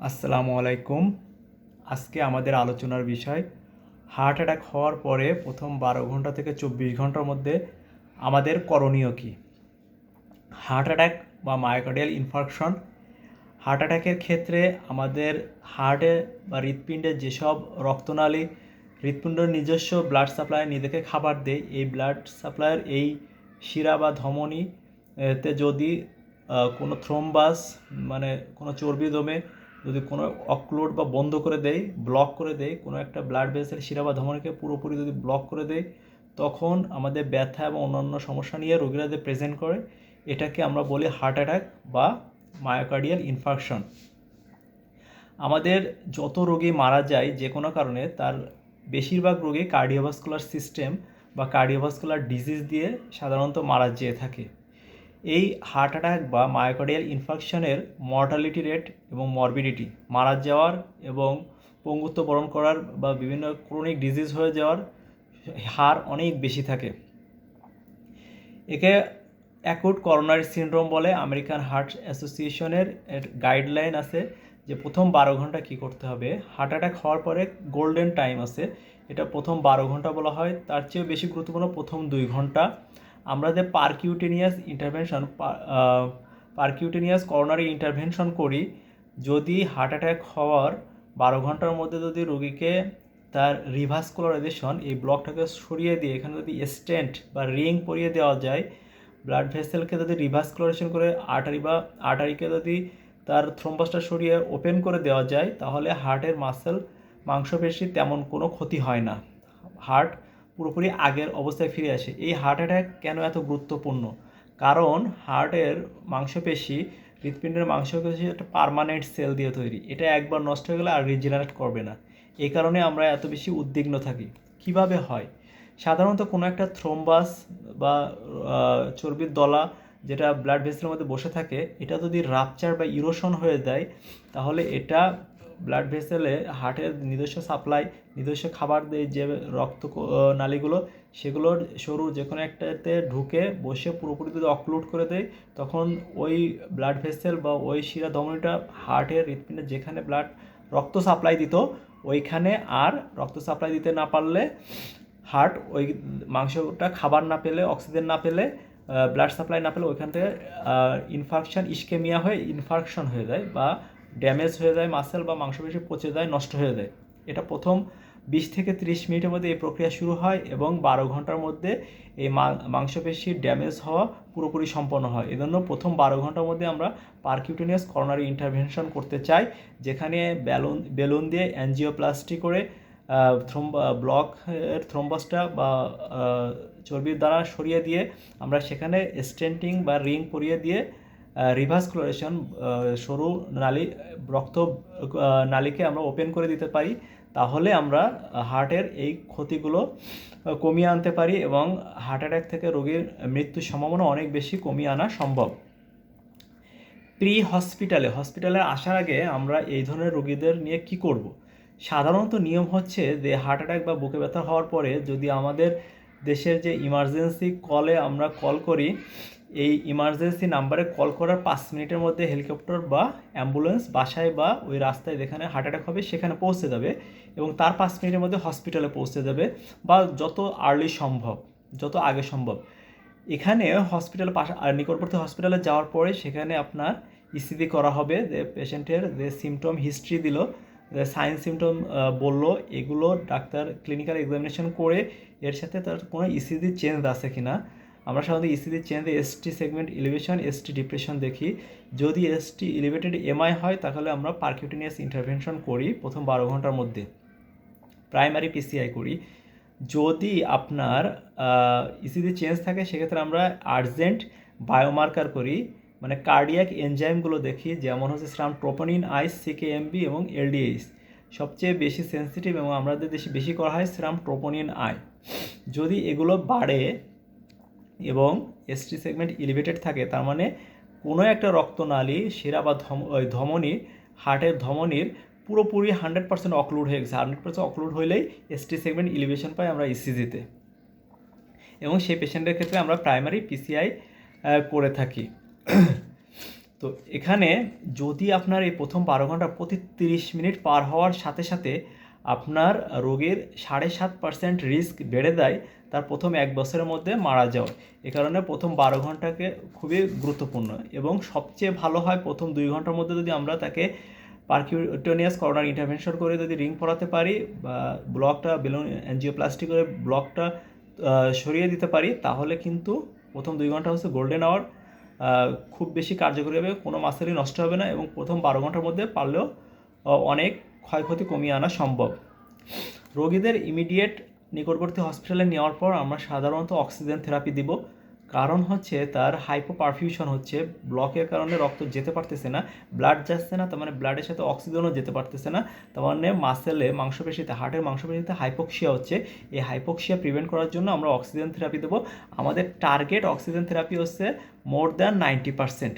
আসসালামু আলাইকুম। আজকে আমাদের আলোচনার বিষয় হার্ট অ্যাটাক হওয়ার পরে প্রথম 12 ঘন্টা থেকে 24 ঘন্টার মধ্যে আমাদের করণীয় কী। হার্ট অ্যাটাক বা মায়োকার্ডিয়াল ইনফার্কশন, হার্ট অ্যাটাকের ক্ষেত্রে আমাদের হার্টে বা হৃৎপিণ্ডে যেসব রক্তনালী হৃৎপিণ্ডের নিজস্ব ব্লাড সাপ্লাই নিজেকে খাবার দেয়, এই ব্লাড সাপ্লাইয়ের এই শিরা বা ধমনী তে যদি কোনো থ্রোম্বাস মানে কোনো চর্বি জমে, যদি কোনো অক্লুড বা বন্ধ করে দেয়, ব্লক করে দেয়, কোনো একটা ব্লাড ভেসেল শিরা বা ধমনীকে পুরোপুরি যদি ব্লক করে দেয়, তখন আমাদের ব্যথা এবং অন্যান্য সমস্যা নিয়ে রোগীরা যে প্রেজেন্ট করে, এটাকে আমরা বলি হার্ট অ্যাটাক বা মায়োকার্ডিয়াল ইনফার্কশন। আমাদের যত রোগী মারা যায় যে কোনো কারণে, তার বেশিরভাগ রোগী কার্ডিওভাস্কুলার সিস্টেম বা কার্ডিওভাস্কুলার ডিজিজ দিয়ে সাধারণত মারা যেয়ে থাকে। এই হার্ট অ্যাটাক বা মায়োকার্ডিয়াল ইনফার্কশনের মর্টালিটি রেট এবং মরবিডিটি, মারা যাওয়ার এবং পঙ্গুত্ব বরণ করার বা বিভিন্ন ক্রনিক ডিজিজ হয়ে যাওয়ার হার অনেক বেশি থাকে। একে অ্যাকুট করোনারি সিনড্রোম বলে। আমেরিকান হার্ট অ্যাসোসিয়েশনের গাইডলাইন আছে যে প্রথম 12 ঘন্টা কী করতে হবে। হার্ট অ্যাটাক হওয়ার পরে গোল্ডেন টাইম আছে, এটা প্রথম 12 ঘন্টা বলা হয়। তার চেয়েও বেশি গুরুত্বপূর্ণ প্রথম 2 ঘন্টা। আমরা যে পারকিউটেনিয়াস করোনারি ইন্টারভেনশন করি, যদি হার্ট অ্যাটাক হওয়ার 12 ঘন্টার মধ্যে যদি রোগীকে তার রিভাস্কুলারাইজেশন, এই ব্লকটাকে সরিয়ে দিয়ে এখানে যদি স্টেন্ট বা রিং পরিয়ে দেওয়া যায়, ব্লাড ভেসেলকে যদি রিভাস্কুলারেশন করে আর্টারিকে যদি তার থ্রোম্বাসটা সরিয়ে ওপেন করে দেওয়া যায়, তাহলে হার্টের মাংসপেশি তেমন কোনো ক্ষতি হয় না, হার্ট পুরোপুরি আগের অবস্থায় ফিরে আসে। এই হার্ট অ্যাটাক কেন এত গুরুত্বপূর্ণ? কারণ হার্টের মাংসপেশি, হৃৎপিণ্ডের মাংসপেশি একটা পার্মানেন্ট সেল দিয়ে তৈরি, এটা একবার নষ্ট হয়ে গেলে আর রিজেনারেট করবে না। এই কারণে আমরা এত বেশি উদ্বিগ্ন থাকি। কিভাবে হয়? সাধারণত কোনো একটা থ্রোম্বাস বা চর্বির দলা যেটা ব্লাড ভেসেলের মধ্যে বসে থাকে, এটা যদি রাপচার বা ইরোশন হয়ে যায়, তাহলে এটা ব্লাড ভেসেলে হার্টের নিজস্ব সাপ্লাই, নিজস্ব খাবার দেয় যে রক্ত নালীগুলো, সেগুলোর সরু যে কোনো একটাতে ঢুকে বসে পুরোপুরি যদি অক্লুড করে দেয়, তখন ওই ব্লাড ভেসেল বা ওই শিরা ধমনীটা হার্টের হৃৎপিণ্ডে যেখানে রক্ত সাপ্লাই দিত, ওইখানে আর রক্ত সাপ্লাই দিতে না পারলে, হার্ট ওই মাংসটা খাবার না পেলে, অক্সিজেন না পেলে, ব্লাড সাপ্লাই না পেলে, ওইখান থেকে ইস্কেমিয়া হয়ে ইনফার্কশন হয়ে যায় বা ড্যামেজ হয়ে যায়, মাসেল বা মাংসপেশি পচে যায়, নষ্ট হয়ে যায়। এটা প্রথম 20 থেকে 30 মিনিটের মধ্যে এই প্রক্রিয়া শুরু হয় এবং 12 ঘন্টার মধ্যে এই মাংসপেশির ড্যামেজ হওয়া পুরোপুরি সম্পন্ন হয়। এজন্য প্রথম 12 ঘন্টার মধ্যে আমরা পারকিউটেনিয়াস করোনারি ইন্টারভেনশন করতে চাই, যেখানে বেলুন দিয়ে অ্যাঞ্জিওপ্লাস্টি করে ব্লকের থ্রোম্বাসটা বা চর্বির দ্বারা সরিয়ে দিয়ে আমরা সেখানে স্টেন্টিং বা রিং পরিয়ে দিয়ে রিভাস্কুলারেশন, সরু নালী, রক্ত নালীকে আমরা ওপেন করে দিতে পারি। তাহলে আমরা হার্টের এই ক্ষতিগুলো কমিয়ে আনতে পারি এবং হার্ট অ্যাটাক থেকে রোগীর মৃত্যুর সম্ভাবনা অনেক বেশি কমিয়ে আনা সম্ভব। হসপিটালে আসার আগে আমরা এই ধরনের রোগীদের নিয়ে কি করব? সাধারণত নিয়ম হচ্ছে যে হার্ট অ্যাটাক বা বুকে ব্যথা হওয়ার পরে যদি আমাদের দেশের যে ইমার্জেন্সি কলে আমরা কল করি, এই ইমার্জেন্সি নাম্বারে কল করার 5 মিনিটের মধ্যে হেলিকপ্টার বা অ্যাম্বুলেন্স বাসায় বা ওই রাস্তায় যেখানে হার্ট অ্যাটাক হবে সেখানে পৌঁছে যাবে এবং তার 5 মিনিটের মধ্যে হসপিটালে পৌঁছে যাবে, বা যত আর্লি সম্ভব, যত আগে সম্ভব। এখানে নিকটবর্তী হসপিটালে যাওয়ার পরে সেখানে আপনার ইসিজি করা হবে, যে পেশেন্টের যে সিমটম হিস্ট্রি দিল, যে সাইন সিমটম বললো, এগুলো ডাক্তার ক্লিনিক্যাল এক্সামিনেশন করে এর সাথে তার কোনো ইসিজি চেঞ্জ আছে কি না। আমরা সাধারণত ECG change ST segment elevation, ST depression দেখি। যদি এসটি এলিভেটেড এমআই হয়, তাহলে আমরা পারকিউটেনিয়াস ইন্টারভেনশন করি প্রথম 12 ঘন্টার মধ্যে, প্রাইমারি পিসিআই করি। যদি আপনার ইসিজি চেঞ্জ থাকে, সেক্ষেত্রে আমরা আর্জেন্ট বায়োমার্কার করি, মানে কার্ডিয়াক এনজাইমগুলো দেখি, যেমন হচ্ছে সেরাম ট্রোপোনিন আই, সিকেএমবি এবং এলডিএইচ। সবচেয়ে বেশি সেন্সিটিভ এবং আমাদের দেশে বেশি করা হয় সেরাম ট্রোপোনিন আই। যদি এগুলো বাড়ে এবং এসটি সেগমেন্ট এলিভেটেড থাকে, তার মানে কোনো একটা রক্তনালী, শিরা বা ধমনী, হার্টের ধমনীর পুরোপুরি 100% অক্লুড হয়ে গেছে। 100% অক্লুড হইলেই এসটি সেগমেন্ট এলিভেশন পাই আমরা ইসিজিতে, এবং সেই পেশেন্টের ক্ষেত্রে আমরা প্রাইমারি পিসিআই করে থাকি। তো এখানে যদি আপনার এই প্রথম 12 ঘন্টা প্রতি 30 মিনিট পার হওয়ার সাথে সাথে আপনার রোগীর 7.5% রিস্ক বেড়ে দেয় তার প্রথম 1 বছরের মধ্যে মারা যাওয়ার। এ কারণে প্রথম 12 ঘন্টাকে খুবই গুরুত্বপূর্ণ এবং সবচেয়ে ভালো হয় প্রথম 2 ঘন্টার মধ্যে যদি আমরা তাকে পারকিউটেনিয়াস করোনারি ইন্টারভেনশন করে যদি রিং পরাতে পারি বা ব্লকটা বেলুন অ্যাঞ্জিওপ্লাস্টি করে ব্লকটা সরিয়ে দিতে পারি, তাহলে কিন্তু প্রথম 2 ঘন্টা হচ্ছে গোল্ডেন আওয়ার, খুব বেশি কার্যকরী হবে, কোনো মাসেলই নষ্ট হবে না এবং প্রথম 12 ঘন্টার মধ্যে পারলেও অনেক ক্ষয়ক্ষতি কমিয়ে আনা সম্ভব। রোগীদের ইমিডিয়েট নিকটবর্তী হসপিটালে নেওয়ার পর আমরা সাধারণত অক্সিজেন থেরাপি দিব, কারণ হচ্ছে তার হাইপোপারফিউশন হচ্ছে, ব্লকের কারণে রক্ত যেতে পারতেছে না, ব্লাড যাচ্ছে না, তার মানে ব্লাডের সাথে অক্সিজেনও যেতে পারতেছে না, তার মানে মাসেলে মাংসপেশিতে হার্টের মাংসপেশিতে হাইপোক্সিয়া হচ্ছে। এই হাইপোক্সিয়া প্রিভেন্ট করার জন্য আমরা অক্সিজেন থেরাপি দেবো। আমাদের টার্গেট অক্সিজেন থেরাপি হচ্ছে মোর দ্যান 90%।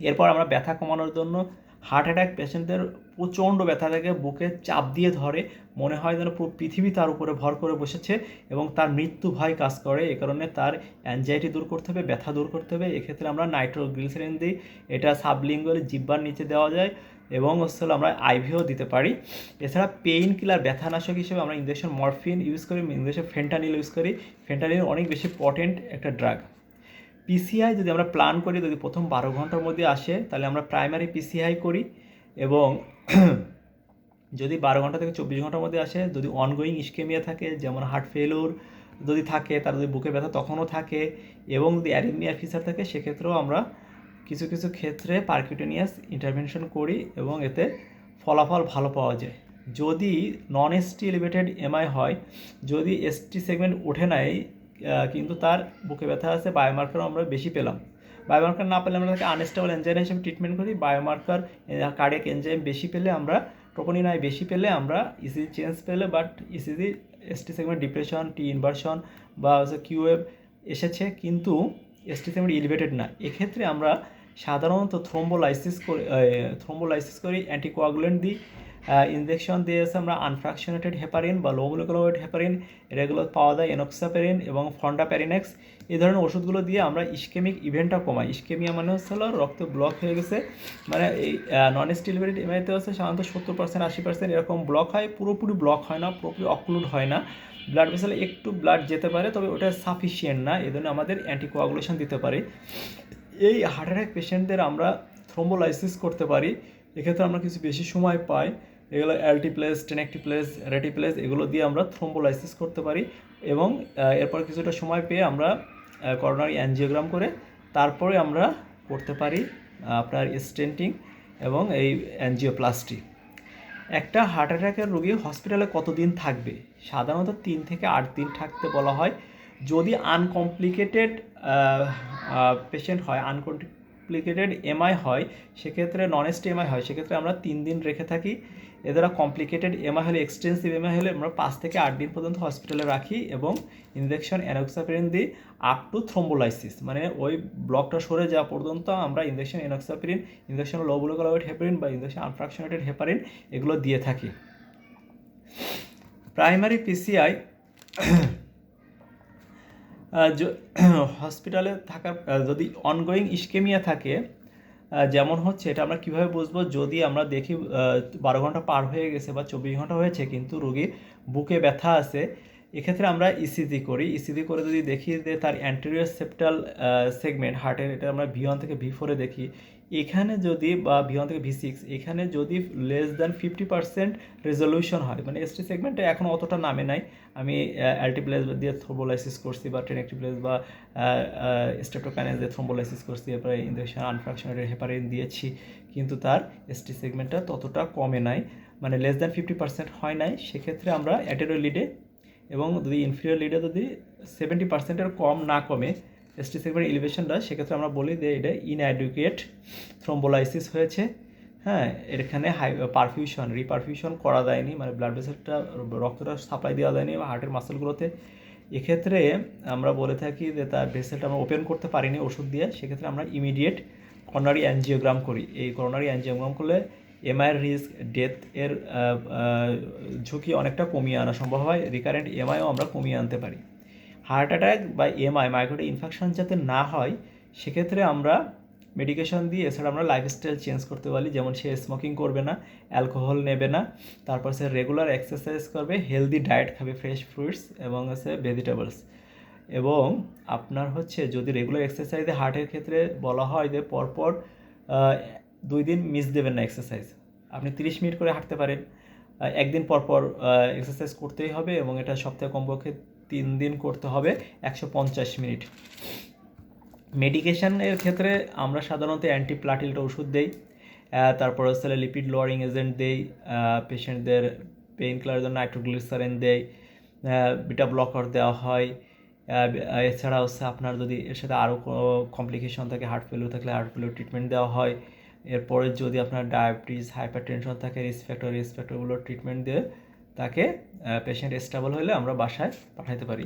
এরপর আমরা ব্যথা কমানোর জন্য হার্ট অ্যাটাক পেশেন্টদের প্রচণ্ড ব্যথা থাকে, বুকে চাপ দিয়ে ধরে, মনে হয় যেন পুরো পৃথিবী তার উপরে ভর করে বসেছে এবং তার মৃত্যু ভয় কাজ করে। এ কারণে তার অ্যাংজাইটি দূর করতে হবে, ব্যথা দূর করতে হবে। এক্ষেত্রে আমরা নাইট্রোগ্লিসারিন দিই, এটা সাবলিঙ্গুয়ালি জিহ্বার নিচে দেওয়া যায় এবং হচ্ছে আমরা আইভিও দিতে পারি। এছাড়া পেইন কিলার ব্যথানাশক হিসেবে আমরা ইনজেকশন মরফিন ইউজ করি, ইনজেকশন ফেন্টানিল ইউজ করি। ফেন্টানিল অনেক বেশি পটেন্ট একটা ড্রাগ। পিসিআই যদি আমরা প্ল্যান করি, যদি প্রথম 12 ঘন্টার মধ্যে আসে তাহলে আমরা প্রাইমারি পিসিআই করি এবং যদি 12 ঘন্টা থেকে 24 ঘন্টার মধ্যে আসে, যদি অনগোয়িং ইস্কেমিয়া থাকে যেমন হার্ট ফেলিউর যদি থাকে, তার যদি বুকে ব্যথা তখনও থাকে এবং যদি অ্যারিথমিয়া ফিচার থাকে, সেক্ষেত্রেও আমরা কিছু কিছু ক্ষেত্রে পারকিউটেনিয়াস ইন্টারভেনশন করি এবং এতে ফলাফল ভালো পাওয়া যায়। যদি নন এসটি এলিভেটেড এমআই হয়, যদি এসটি সেগমেন্ট ওঠে নাই কিন্তু তার বুকে ব্যথা আছে, বায়োমার্কার আমরা বেশি পেলাম, বায়োমার্কার না পেলে আমরা তাকে আনস্টেবল এনজাইম হিসেবে ট্রিটমেন্ট করি। বায়োমার্কার কার্ডিয়াক এনজাইম বেশি পেলে আমরা, ট্রোপোনিন আই বেশি পেলে আমরা, ইসিজি চেঞ্জ পেলে, but ECG ST segment depression, T inversion বা কিউএফ এসেছে কিন্তু এসটি সেগমেন্ট এলিভেটেড না, এক্ষেত্রে আমরা সাধারণত থ্রোম্বোলাইসিস করি, অ্যান্টিকোয়াগুলেন্ট দিই, ইনজেকশন দিয়েছে আমরা আনফ্র্যাকশনেটেড হেপারিন বা লো মলিকুলার ওয়েট হেপারিন, এগুলো পাওয়া যায় এনোক্সাপেরিন এবং ফন্ডাপ্যারিনেক্স। এই ধরনের ওষুধগুলো দিয়ে আমরা ইস্কেমিক ইভেন্টটা কমাই। ইস্কেমিয়া মানে হচ্ছে রক্ত ব্লক হয়ে গেছে, মানে এই নন স্টিলভেরিড এমআইতে হচ্ছে সাধারণত 70% 80% এরকম ব্লক হয়, পুরোপুরি ব্লক হয় না, পুরোপুরি অক্লুড হয় না, ব্লাড ভেসেলে একটু ব্লাড যেতে পারে, তবে ওটা সাফিসিয়েন্ট না, এই জন্য আমাদের অ্যান্টিকোয়াগুলেশন দিতে পারি। এই হার্ট অ্যাটাক পেশেন্টদের আমরা থ্রোম্বোলাইসিস করতে পারি, এক্ষেত্রে আমরা কিছু বেশি সময় পাই, এগুলো অ্যালটিপ্লেস, টেনেক্টিপ্লেস, রেটিপ্লেস, এগুলো দিয়ে আমরা থ্রোম্বোলাইসিস করতে পারি এবং এরপর কিছুটা সময় পেয়ে আমরা করোনারি অ্যাঞ্জিওগ্রাম করে তারপরে আমরা করতে পারি আপনার স্টেন্টিং এবং এই অ্যাঞ্জিওপ্লাস্টি। একটা হার্ট অ্যাটাকের রোগী হসপিটালে কতদিন থাকবে? সাধারণত 3 থেকে 8 দিন থাকতে বলা হয়। যদি আনকমপ্লিকেটেড পেশেন্ট হয়, আনকমপ্লিকেটেড এমআই হয়, সেক্ষেত্রে নন এসটি এমআই হয়, সেক্ষেত্রে আমরা 3 দিন রেখে থাকি। এছাড়া কমপ্লিকেটেড এমআই হলে, এক্সটেন্সিভ এমআই হলে আমরা 5 থেকে 8 দিন পর্যন্ত হসপিটালে রাখি এবং ইনজেকশন এনোক্সাপেরিন দিই আপ টু থ্রোম্বোলাইসিস, মানে ওই ব্লকটা সরে যাওয়া পর্যন্ত আমরা ইনজেকশন এনোক্সাপেরিন, ইনজেকশন লো মলিকুলার ওয়েট হেপারিন বা ইনজেকশন আনফ্র্যাকশনেটেড হেপারিন এগুলো দিয়ে থাকি। প্রাইমারি পিসিআই হসপিটালে থাকার যদি অনগোয়িং ইস্কেমিয়া থাকে, যেমন হচ্ছে এটা আমরা কীভাবে বুঝবো? যদি আমরা দেখি 12 ঘন্টা পার হয়ে গেছে বা 24 ঘন্টা হয়েছে কিন্তু রোগীর বুকে ব্যথা আছে, এক্ষেত্রে আমরা ইসিজি করি। ইসিজি করে যদি দেখি যে তার অ্যান্টেরিয়র সেপ্টাল সেগমেন্ট হার্টের, এটা আমরা V1 থেকে V4 দেখি, এখানে যদি বা V1 থেকে V6, এখানে যদি লেস দ্যান 50% রেজলিউশন হয়, মানে এসটি সেগমেন্টে এখন অতটা নামে নাই, আমি অ্যালটিপ্লেস দিয়ে থ্রোম্বোলাইসিস করছি বা টেনেক্টিপ্লেস বা স্ট্রেপ্টোকাইনেজ দিয়ে থ্রোম্বোলাইসিস করছি, এরপরে ইনজেকশন আনফ্র্যাকশনেটেড হেপারিন দিয়েছি, কিন্তু তার এসটি সেগমেন্টটা ততটা কমে নাই, মানে লেস দ্যান 50% হয় নাই, সেক্ষেত্রে আমরা অ্যান্টেরিয়র লিডে এবং যদি ইনফিরিয়র লিডে যদি 70%-এর কম না কমে এসটি সেগমেন্ট এলিভেশনটা, সেক্ষেত্রে আমরা বলি যে এটা ইনঅ্যাডিকুয়েট থ্রোম্বোলাইসিস হয়েছে। হ্যাঁ, এখানে পারফিউশন, রিপারফিউশন করা যায়নি, মানে ব্লাড ভেসেলটা, রক্তটা সাপ্লাই দেওয়া যায়নি হার্টের মাসেলগুলোতে, এক্ষেত্রে আমরা বলে থাকি যে তার ভেসেলটা আমরা ওপেন করতে পারিনি ওষুধ দিয়ে, সেক্ষেত্রে আমরা ইমিডিয়েট করোনারি অ্যাঞ্জিওগ্রাম করি। এই করোনারি অ্যাঞ্জিওগ্রাম করলে এমআইয়ের রিস্ক, ডেথ এর ঝুঁকি অনেকটা কমিয়ে আনা সম্ভব হয়, রিকারেন্ট এমআইও আমরা কমিয়ে আনতে পারি। হার্ট অ্যাটাক বা এমআই, মায়োকার্ডিয়াল ইনফাকশন যাতে না হয়, সেক্ষেত্রে আমরা মেডিকেশন দিয়ে। এছাড়া আমরা লাইফস্টাইল চেঞ্জ করতে পারি, যেমন সে স্মোকিং করবে না, অ্যালকোহল নেবে না, তারপর সে রেগুলার এক্সারসাইজ করবে, হেলদি ডায়েট খাবে, ফ্রেশ ফ্রুটস এবং হচ্ছে ভেজিটেবলস। এবং আপনার হচ্ছে যদি রেগুলার এক্সারসাইজে হার্টের ক্ষেত্রে বলা হয় যে পরপর 2 দিন মিস দেবেন না এক্সারসাইজ। আপনি 30 মিনিট করে হাঁটতে পারেন, একদিন পরপর এক্সারসাইজ করতেই হবে এবং এটা সপ্তাহে কমপক্ষে 3 দিন করতে হবে 150 মিনিট। মেডিকেশনের ক্ষেত্রে আমরা সাধারণত অ্যান্টিপ্লাটিলেট ওষুধ দেই, তারপর হচ্ছে লিপিড লোয়ারিং এজেন্ট দেই, পেশেন্টদের পেইন কিলারের জন্য নাইট্রোগ্লিসারিন দেই, বিটা ব্লকার দেওয়া হয়। এছাড়া হচ্ছে আপনার যদি এর সাথে আরও কমপ্লিকেশন থাকে, হার্ট ফেলিওর থাকলে হার্ট ফেলিওর ট্রিটমেন্ট দেওয়া হয়। এরপরে যদি আপনার ডায়াবেটিস, হাইপার টেনশন থাকে, রিস্ক ফ্যাক্টরগুলোর ট্রিটমেন্ট দিয়ে তাকে পেশেন্ট স্টেবল হলে আমরা বাসায় পাঠাতে পারি।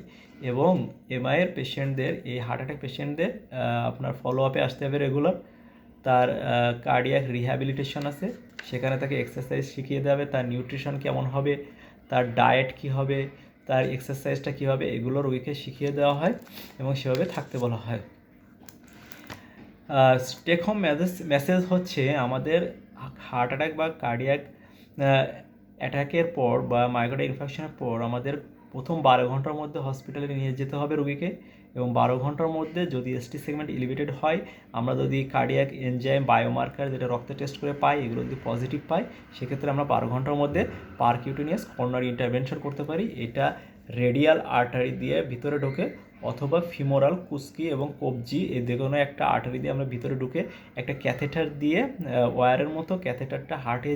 এবং এমআইয়ের পেশেন্টদের, এই হার্ট অ্যাটাক পেশেন্টদের আপনার ফলো আপে আসতে হবে রেগুলার। তার কার্ডিয়াক রিহ্যাবিলিটেশন আছে, সেখানে তাকে এক্সারসাইজ শিখিয়ে দেওয়া হবে, তার নিউট্রিশন কেমন হবে, তার ডায়েট কী হবে, তার এক্সারসাইজটা কী হবে, এগুলো রোগীকে শিখিয়ে দেওয়া হয় এবং সেভাবে থাকতে বলা হয়। টেক হোম মেসেজ হচ্ছে আমাদের হার্ট অ্যাটাক বা কার্ডিয়াক অ্যাটাকের পর বা মাইগ্রেন ইনফেকশনের পর আমাদের প্রথম 12 ঘন্টার মধ্যে হসপিটালে নিয়ে যেতে হবে রোগীকে। এবং 12 ঘন্টার মধ্যে যদি এসটি সেগমেন্ট এলিভেটেড হয়, আমরা যদি কার্ডিয়াক এনজাইম বায়োমার্কার যেটা রক্তে টেস্ট করে পাই, এগুলো যদি পজিটিভ পাই, সেক্ষেত্রে আমরা 12 ঘন্টার মধ্যে পারকিউটেনিয়াস করোনারি ইন্টারভেনশন করতে পারি। এটা রেডিয়াল আর্টারি দিয়ে ভিতরে ঢোকে অথবা ফিমোরাল, কুস্কি এবং কবজি, এই যে কোনো একটা আর্টারি দিয়ে আমরা ভিতরে ঢুকে একটা ক্যাথেটার দিয়ে ওয়্যারের মতো ক্যাথেটারটা হার্টে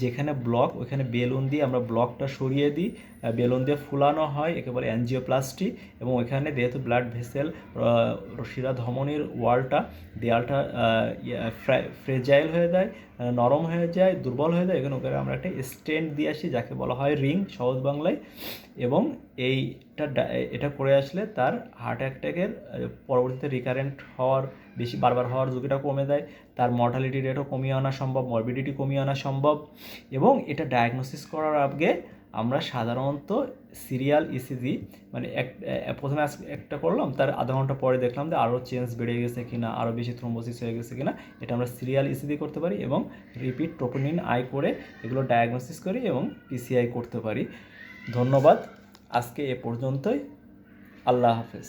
যেখানে ব্লক, ওইখানে বেলুন দিয়ে আমরা ব্লকটা সরিয়ে দিই, বেলুন দিয়ে ফুলানো হয়, একে বলে অ্যাঞ্জিওপ্লাস্টি। এবং ওইখানে যেহেতু ব্লাড ভেসেল, শিরা ধমনির দেয়ালটা ফ্রেজাইল হয়ে যায়, নরম হয়ে যায়, দুর্বল হয়ে যায়, এখানে ওখানে আমরা একটা স্টেন্ট দিয়ে আসি যাকে বলা হয় রিং সহজ বাংলায়। এবং এটা করে আসলে তার হার্ট অ্যাটাকের পরবর্তীতে রিকারেন্ট হওয়ার, বেশি বারবার হওয়ার ঝুঁকিটা কমে দেয়, তার মর্টালিটি রেটও কমিয়ে আনা সম্ভব, মরবিডিটি কমিয়ে আনা সম্ভব। এবং এটা ডায়াগনোসিস করার আগে আমরা সাধারণত সিরিয়াল ইসিজি, মানে প্রথমে একটা করলাম, তার আধা ঘন্টা পরে দেখলাম যে আরও চেঞ্জ বেড়ে গেছে কিনা, আরও বেশি থ্রোম্বোসিস হয়ে গেছে কিনা, এটা আমরা সিরিয়াল ইসিজি করতে পারি এবং রিপিট ট্রোপোনিন আই করে এগুলো ডায়াগনোসিস করি এবং পিসিআই করতে পারি। ধন্যবাদ, আজকে এ পর্যন্তই। আল্লাহ হাফেজ।